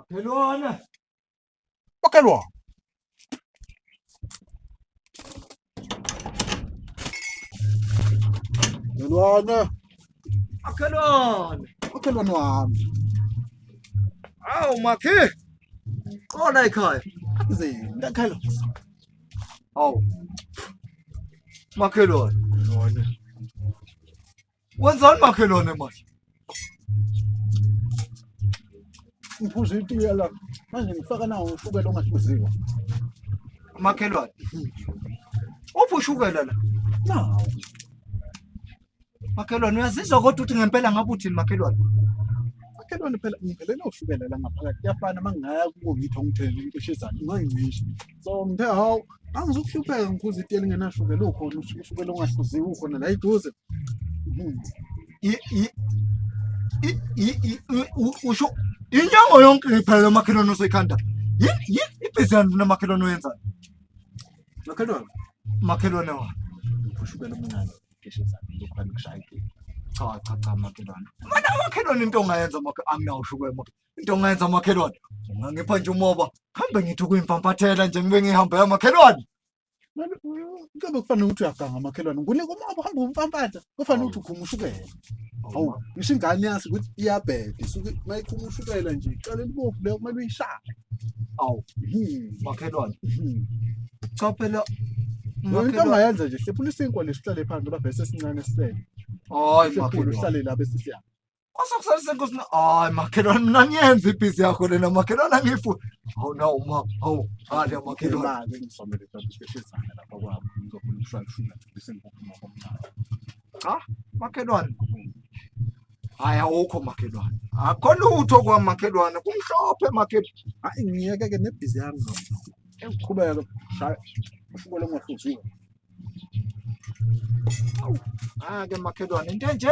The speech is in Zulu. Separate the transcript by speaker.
Speaker 1: Makhelwane.
Speaker 2: Makhelwane. Makhelwane wami.
Speaker 1: Awu makhe. Qona ekhaya.
Speaker 2: Ndakhela.
Speaker 1: Awu. Makhelwane. Wenzani makhelwane manje?
Speaker 2: Ngiphuza itiya la. Manje ngifaka nawo ushukela ongahluziwe.
Speaker 1: Makhelwane. Uphi ushukela la?
Speaker 2: Nawo.
Speaker 1: Makhelwane uyazizwa kodwa uthi ngempela ngabe uthini makhelwane?
Speaker 2: Makhelwane phela ngiphelele ushukela la ngaphakathi. Kuyafana mangaya kubo ngitho ngithele into eshizana ngayimishi. So ngithe hawu angizokuhlupheka ngiphuza itiya lingenashukela ukhona ushukela ongahluziwe ukhona la eduze.
Speaker 1: Usho inyanga yonke ngiphelele makhelwane usekhanda. Ibhizinisi namakhelwane wenzani? Makhelwane wa.
Speaker 2: Ushukela omncane eshizana lokho kushayike.
Speaker 1: Cha makhelwane. Mana makhelwane into ongayenza anginawo ushukela into ongayenza makhelwane. Ungangipha nje umoba. Hambe ngithi ukuyimfampathela nje ngibe ngihamba yamakhelwane.
Speaker 2: Ngabe kufanele ukuthi uyaganga makhelwane ngunika umoba hamba umfampatha kufanele ukuthi ukhuma ushukela. Hawu ngisho ingane yazi ukuthi iyabheda isuke mayikhuma ushukela nje icala libovu leyo kumele uyishaya.
Speaker 1: Awu makhelwane. Cha phela
Speaker 2: into ongayenza nje hlephula isinkwa lesihlale phansi ngoba vese sincane sisele.
Speaker 1: Hayi
Speaker 2: Makhelwane
Speaker 1: makhelwane.
Speaker 2: uhlale la bese siya.
Speaker 1: Kwasokusalisa inkosi na hayi makhelwane mina ngiyenza ibhizi yakho lena makhelwane angifuni. Hawu nawu ma hawu hale makhelwane.
Speaker 2: Imali engizomele eshizana lapha kwabo ngizofuna ukushayishuna bese ngiphuma komncane.
Speaker 1: Cha makhelwane. Hayi awukho makhelwane. Akho lutho kwamakhelwane kumhlophe makhelwane.
Speaker 2: Hayi ngiyeke ke nebhizi yami ngiqhubeka shaya ushukela ongahluziwe.
Speaker 1: Ke makhelwane into nje